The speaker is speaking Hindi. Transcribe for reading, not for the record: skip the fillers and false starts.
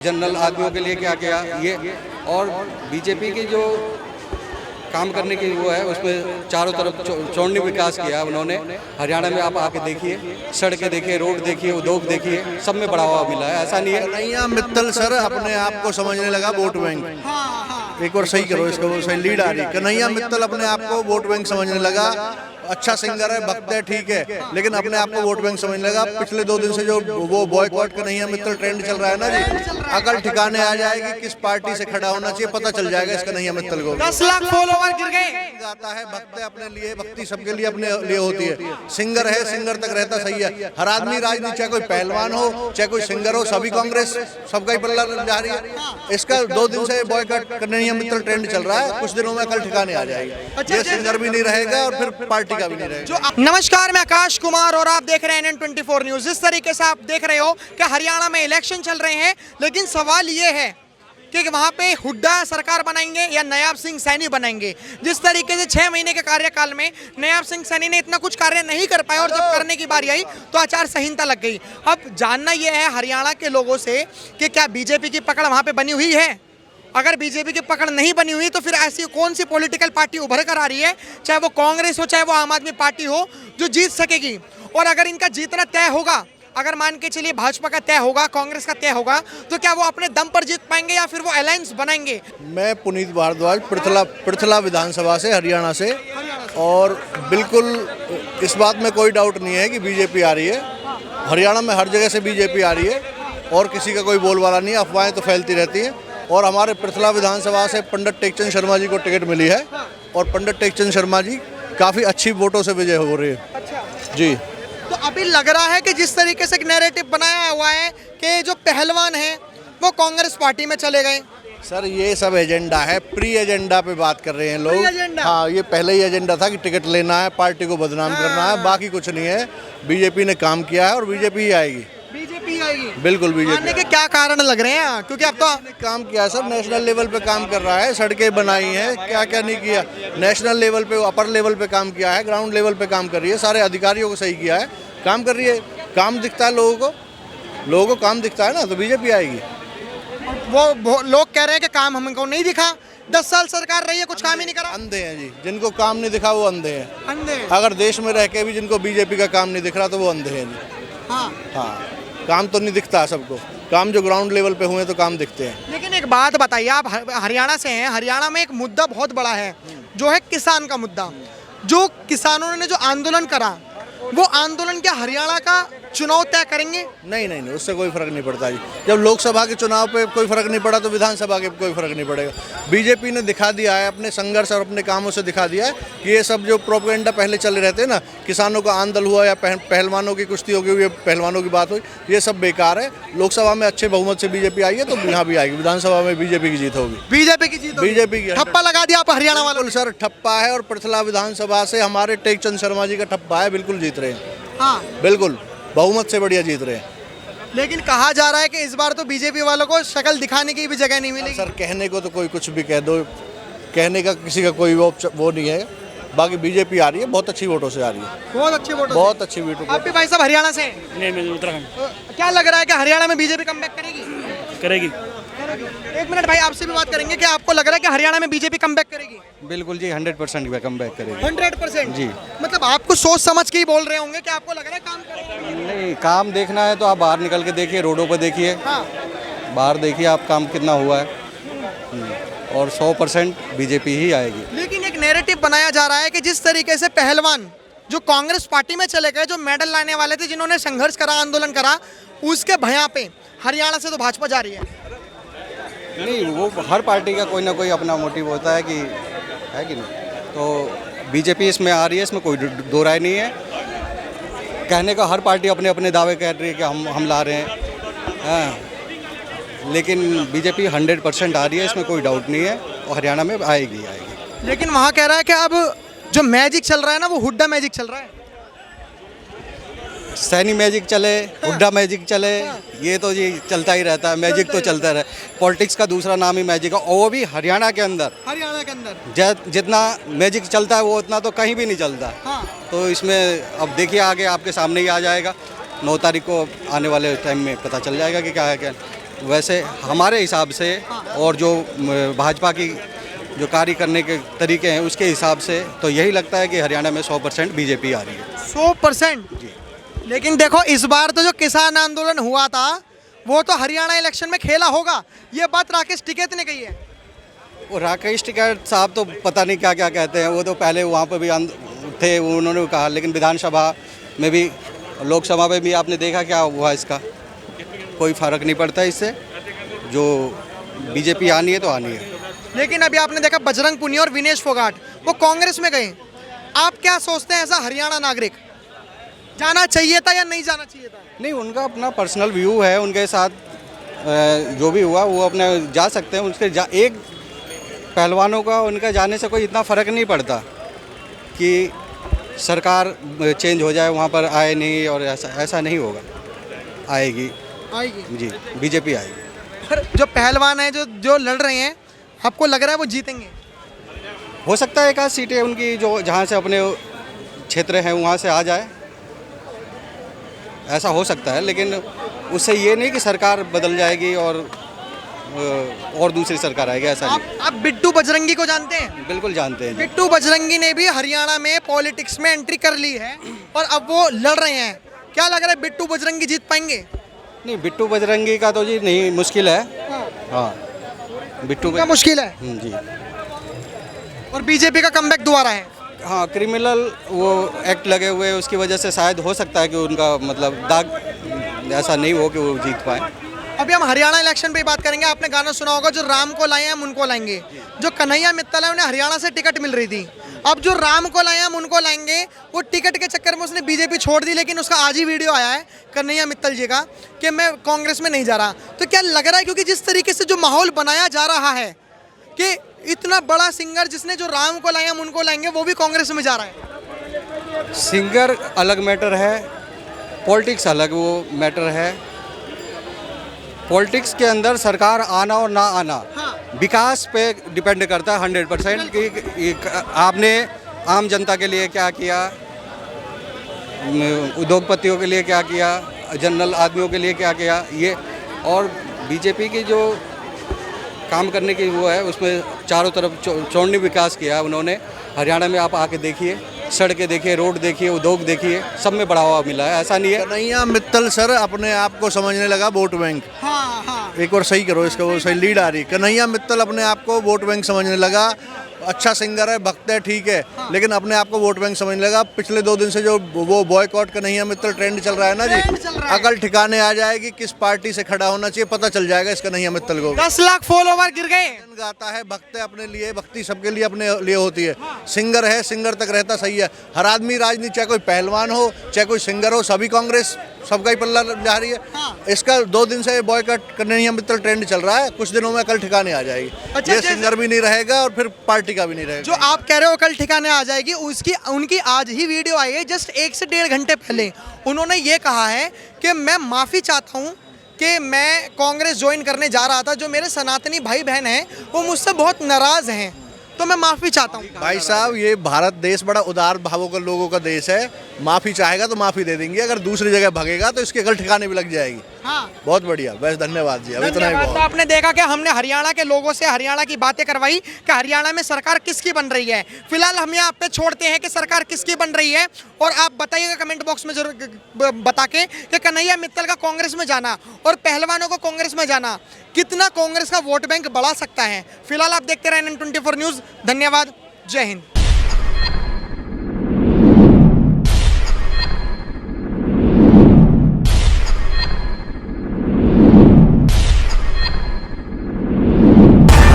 जनरल आदमियों के लिए क्या किया ये, और बीजेपी की जो काम करने की वो है उसमें चारों तरफ चौड़नी विकास किया उन्होंने। हरियाणा में आप आके देखिए, सड़कें देखिए, रोड देखिए, उद्योग देखिए, सब में बढ़ावा मिला है। ऐसा नहीं है कन्हैया मित्तल सर अपने आप को समझने लगा वोट बैंक। एक बार सही करो इसको, सही लीड आ रही। कन्हैया मित्तल अपने आप को वोट बैंक समझने लगा। अच्छा सिंगर है, भक्त है, ठीक है, लेकिन अपने आप को वोट बैंक समझने लगा। पिछले 2 दिन से जो वो बॉयकॉट कन्हैया मित्तल ट्रेंड चल रहा है ना जी, अकल ठिकाने आ जाएगी किस पार्टी से खड़ा होना चाहिए, पता चल जाएगा इस कन्हैया मित्तल को। 10 लाख फॉलोवर गिर गए। गाता है, भक्त है, अपने लिए भक्ति सबके लिए अपने लिए होती है। सिंगर है, सिंगर तक रहता सही है। हर आदमी राजनीति, चाहे कोई पहलवान हो चाहे कोई सिंगर हो, सभी कांग्रेस सबका ही पल्ला जा रही है। इसका 2 दिन से बॉयकॉट कन्हैया मित्तल ट्रेंड चल रहा है। कुछ दिनों में अकल ठिकाने आ जाएगी। ये सिंगर भी नहीं रहेगा और फिर पार्टी का भी नहीं रहेगा। नमस्कार, मैं आकाश कुमार और आप देख रहे हैं NN24 न्यूज। जिस तरीके से आप देख रहे हो कि हरियाणा में इलेक्शन चल रहे हैं, लेकिन सवाल ये है कि वहाँ पे हुड्डा सरकार बनाएंगे या नायब सिंह सैनी बनाएंगे। जिस तरीके से 6 महीने के कार्यकाल में नायब सिंह सैनी ने इतना कुछ कार्य नहीं कर पाया और जब करने की बारी आई तो आचार संहिता लग गई। अब जानना यह है हरियाणा के लोगों से कि क्या बीजेपी की पकड़ वहाँ पे बनी हुई है। अगर बीजेपी की पकड़ नहीं बनी हुई तो फिर ऐसी कौन सी पॉलिटिकल पार्टी उभर कर आ रही है, चाहे वो कांग्रेस हो चाहे वो आम आदमी पार्टी हो, जो जीत सकेगी। और अगर इनका जीतना तय होगा, अगर मान के चलिए भाजपा का तय होगा, कांग्रेस का तय होगा, तो क्या वो अपने दम पर जीत पाएंगे या फिर वो अलायंस बनाएंगे। मैं पुनीत भारद्वाज, पृथला विधानसभा से, हरियाणा से, और बिल्कुल इस बात में कोई डाउट नहीं है कि बीजेपी आ रही है। हरियाणा में हर जगह से बीजेपी आ रही है और किसी का कोई बोलबाला नहीं है। अफवाहें तो फैलती रहती हैं। और हमारे पृथला विधानसभा से पंडित टेकचंद शर्मा जी को टिकट मिली है और पंडित टेकचंद शर्मा जी काफ़ी अच्छी वोटों से विजय हो रही है। अच्छा जी, तो अभी लग रहा है कि जिस तरीके से नैरेटिव बनाया हुआ है कि जो पहलवान हैं वो कांग्रेस पार्टी में चले गए। सर ये सब एजेंडा है, प्री एजेंडा पे बात कर रहे हैं लोग। हाँ, ये पहले ही एजेंडा था कि टिकट लेना है, पार्टी को बदनाम करना है, बाकी कुछ नहीं है। बीजेपी ने काम किया है और बीजेपी ही आएगी। बीजेपी आएगी, बिल्कुल बीजेपी। आने के क्या कारण लग रहे हैं? क्योंकि अब तो काम किया सर, नेशनल लेवल पे काम कर रहा है, सड़कें बनाई हैं, क्या क्या नहीं किया। नेशनल लेवल पे, अपर लेवल पे काम किया है, ग्राउंड लेवल पे काम कर रही है, सारे अधिकारियों को सही किया है, काम कर रही है। काम दिखता है लोगों को काम दिखता है ना, तो बीजेपी आएगी। वो लोग कह रहे हैं कि काम हमको नहीं दिखा। 10 साल सरकार रही है, कुछ काम ही नहीं करा। अंधे हैं जी, जिनको काम नहीं दिखा वो अंधे हैं। अंधे? अगर देश में रह के भी जिनको बीजेपी का काम नहीं दिख रहा तो वो अंधे हैं जी। हाँ, काम तो नहीं दिखता सबको। काम जो ग्राउंड लेवल पे हुए तो काम दिखते हैं। लेकिन एक बात बताइए, आप हरियाणा से हैं, हरियाणा में एक मुद्दा बहुत बड़ा है जो है किसान का मुद्दा। जो किसानों ने जो आंदोलन करा, वो आंदोलन क्या हरियाणा का चुनाव तय करेंगे? नहीं, उससे कोई फर्क नहीं पड़ता जी। जब लोकसभा के चुनाव पे कोई फर्क नहीं पड़ा तो विधानसभा के कोई फर्क नहीं पड़ेगा। बीजेपी ने दिखा दिया है अपने संघर्ष और अपने कामों से दिखा दिया है कि ये सब जो प्रोपेगेंडा पहले चले रहते हैं ना, किसानों का आंदोलन हुआ या पहलवानों की कुश्ती होगी, पहलवानों की बात हुई, ये सब बेकार है। लोकसभा में अच्छे बहुमत से बीजेपी आई है तो यहाँ भी आएगी। विधानसभा में बीजेपी की जीत होगी। बीजेपी की जीत, बीजेपी की। ठप्पा लगा दिया आप हरियाणा वालों ने? सर ठप्पा है, और पृथला विधानसभा से हमारे टेकचंद शर्मा जी का ठप्पा है, बिल्कुल जीत रहे हैं। हाँ, बिल्कुल बहुमत से बढ़िया जीत रहे हैं। लेकिन कहा जा रहा है कि इस बार तो बीजेपी वालों को शक्ल दिखाने की भी जगह नहीं मिलेगी। सर कहने को तो कोई कुछ भी कह दो, कहने का किसी का कोई वो नहीं है। बाकी बीजेपी आ रही है, बहुत अच्छी वोटों से आ रही है। बहुत अच्छे वोटों, बहुत अच्छी वोटों। आप भी भाई साहब हरियाणा से? नहीं, मैं उत्तराखंड। क्या लग रहा है कि हरियाणा में बीजेपी कमबैक करेगी? एक मिनट भाई, आपसे भी बात करेंगे कि आपको लग रहा है कि हरियाणा में बीजेपी कमबैक करेगी? बिल्कुल जी, 100% कमबैक करेगी। 100% जी। मतलब आप कुछ सोच समझ के ही बोल रहे होंगे कि आपको लग रहा है काम करेगी? नहीं, काम देखना है तो आप बाहर निकल के देखिए, रोडों पर देखिए। हाँ। बाहर देखिए आप काम कितना हुआ है, और 100% बीजेपी ही आएगी। लेकिन एक नैरेटिव बनाया जा रहा है कि जिस तरीके से पहलवान जो कांग्रेस पार्टी में चले गए, जो मेडल लाने वाले थे, जिन्होंने संघर्ष करा, आंदोलन करा, उसके भया पे हरियाणा से तो भाजपा जा रही है। नहीं, वो हर पार्टी का कोई ना कोई अपना मोटिव होता है कि नहीं। तो बीजेपी इसमें आ रही है, इसमें कोई दो राय नहीं है। कहने का हर पार्टी अपने अपने दावे कह रही है कि हम ला रहे हैं। हाँ, लेकिन बीजेपी 100% आ रही है, इसमें कोई डाउट नहीं है, और हरियाणा में आएगी। लेकिन वहाँ कह रहा है कि अब जो मैजिक चल रहा है ना, वो हुड्डा मैजिक चल रहा है। सैनी मैजिक चले, हुड्डा मैजिक चले, ये तो जी चलता ही रहता है। मैजिक तो चलता रहे। पॉलिटिक्स का दूसरा नाम ही मैजिक है, और वो भी हरियाणा के अंदर। जितना मैजिक चलता है वो उतना तो कहीं भी नहीं चलता। हाँ। तो इसमें अब देखिए, आगे आपके सामने ही आ जाएगा। 9 तारीख को आने वाले टाइम में पता चल जाएगा कि क्या है क्या। वैसे हमारे हिसाब से और जो भाजपा की जो कार्य करने के तरीके हैं उसके हिसाब से तो यही लगता है कि हरियाणा में 100% बीजेपी आ रही है। 100%। लेकिन देखो इस बार तो जो किसान आंदोलन हुआ था वो तो हरियाणा इलेक्शन में खेला होगा, ये बात राकेश टिकैत ने कही है। वो राकेश टिकैत साहब तो पता नहीं क्या क्या कहते हैं, वो तो पहले वहाँ पर भी थे, उन्होंने कहा, लेकिन विधानसभा में भी लोकसभा में भी आपने देखा क्या हुआ, इसका कोई फ़र्क नहीं पड़ता इससे, जो बीजेपी आनी है तो आनी है। लेकिन अभी आपने देखा बजरंग पुनिया और विनेश फोगाट वो कांग्रेस में गए, आप क्या सोचते हैं एज हरियाणा नागरिक, जाना चाहिए था या नहीं जाना चाहिए था? नहीं, उनका अपना पर्सनल व्यू है, उनके साथ जो भी हुआ वो अपने जा सकते हैं, उसके एक पहलवानों का उनका जाने से कोई इतना फ़र्क नहीं पड़ता कि सरकार चेंज हो जाए वहाँ पर आए नहीं, और ऐसा नहीं होगा, आएगी जी, बीजेपी आएगी। पर जो पहलवान है जो लड़ रहे हैं, आपको लग रहा है वो जीतेंगे? हो सकता है एक आध सीटें उनकी जो जहाँ से अपने क्षेत्र हैं वहाँ से आ जाए, ऐसा हो सकता है, लेकिन उससे ये नहीं कि सरकार बदल जाएगी और दूसरी सरकार आएगी, ऐसा नहीं। आप बिट्टू बजरंगी को जानते हैं? बिल्कुल जानते हैं जी। बिट्टू बजरंगी ने भी हरियाणा में पॉलिटिक्स में एंट्री कर ली है और अब वो लड़ रहे हैं, क्या लग रहा है बिट्टू बजरंगी जीत पाएंगे? नहीं, बिट्टू बजरंगी का तो जी नहीं, मुश्किल है। हाँ, बिट्टू क्या मुश्किल है? जी। और बीजेपी का कमबैक दोबारा है। हाँ, क्रिमिनल वो एक्ट लगे हुए हैं, उसकी वजह से शायद हो सकता है कि उनका मतलब दाग ऐसा नहीं हो कि वो जीत पाए। अभी हम हरियाणा इलेक्शन पे बात करेंगे। आपने गाना सुना होगा, जो राम को लाए हम उनको लाएंगे। जो कन्हैया मित्तल है उन्हें हरियाणा से टिकट मिल रही थी, अब जो राम को लाए हम उनको लाएंगे, वो टिकट के चक्कर में उसने बीजेपी छोड़ दी, लेकिन उसका आज ही वीडियो आया है कन्हैया मित्तल जी का कि मैं कांग्रेस में नहीं जा रहा। तो क्या लग रहा है, क्योंकि जिस तरीके से जो माहौल बनाया जा रहा है कि इतना बड़ा सिंगर जिसने जो राम को लाए हम उनको लाएंगे वो भी कांग्रेस में जा रहा है? सिंगर अलग मैटर है, पॉलिटिक्स अलग वो मैटर है। पॉलिटिक्स के अंदर सरकार आना और ना आना विकास पे डिपेंड करता है 100% कि आपने आम जनता के लिए क्या किया, उद्योगपतियों के लिए क्या किया, जनरल आदमियों के लिए क्या किया, ये। और बीजेपी की जो काम करने की वो है, उसमें चारों तरफ चौड़नी विकास किया है उन्होंने। हरियाणा में आप आके देखिए, सड़कें देखिए, रोड देखिए, उद्योग देखिए, सब में बढ़ावा मिला है, ऐसा नहीं है। कन्हैया मित्तल सर अपने आप को समझने लगा वोट बैंक। हाँ हाँ, एक बार सही करो इसका, वो सही लीड आ रही। कन्हैया मित्तल अपने आप को वोट बैंक समझने लगा। अच्छा सिंगर है, भक्त है, ठीक है, लेकिन अपने आप को वोट बैंक समझने लगा। पिछले 2 दिन से जो वो बॉयकॉट कन्हैया मित्तल ट्रेंड चल रहा है ना जी, अकल ठिकाने आ जाएगी, किस पार्टी से खड़ा होना चाहिए पता चल जाएगा इस कन्हैया मित्तल को। 10 लाख फॉलोवर गिर गए। गाता है, भक्त है, अपने लिए, भक्ति सबके लिए अपने लिए होती है। सिंगर है, सिंगर तक रहता सही है। हर आदमी राजनीति, चाहे कोई पहलवान हो चाहे कोई सिंगर हो, सभी कांग्रेस सबका ही पल्ला जा रही है। इसका 2 दिन से बॉयकॉट कन्हैया मित्तल ट्रेंड चल रहा है, कुछ दिनों में अकल ठिकाने आ जाएगी। अच्छा, ये सिंगर भी नहीं रहेगा और फिर पार्टी का भी नहीं रहेगा। जो आप कह रहे हो कल ठिकाने आ जाएगी, उनकी आज ही वीडियो आई है, जस्ट 1 से 1.5 घंटे पहले। उन्होंने ये कहा है कि मैं माफ़ी चाहता हूँ कि मैं कांग्रेस ज्वाइन करने जा रहा था, जो मेरे सनातनी भाई बहन हैं वो मुझसे बहुत नाराज़ हैं, तो मैं माफ़ी चाहता हूँ। भाई साहब, ये भारत देश बड़ा उदार भावों का लोगों का देश है। माफ़ी चाहेगा तो माफ़ी दे देंगे, अगर दूसरी जगह भगेगा तो इसके अकल ठिकाने भी लग जाएगी। हाँ, बहुत बढ़िया, बस धन्यवाद जी, अभी इतना ही धन्यवाद। बहुत। तो आपने देखा कि हमने हरियाणा के लोगों से हरियाणा की बातें करवाई कि हरियाणा में सरकार किसकी बन रही है। फिलहाल हम यहाँ पे छोड़ते हैं कि सरकार किसकी बन रही है, और आप बताइएगा कमेंट बॉक्स में जरूर बता के कि कन्हैया मित्तल का कांग्रेस में जाना और पहलवानों को कांग्रेस में जाना कितना कांग्रेस का वोट बैंक बढ़ा सकता है। फिलहाल आप देखते रहे NN24 न्यूज़। धन्यवाद, जय हिंद।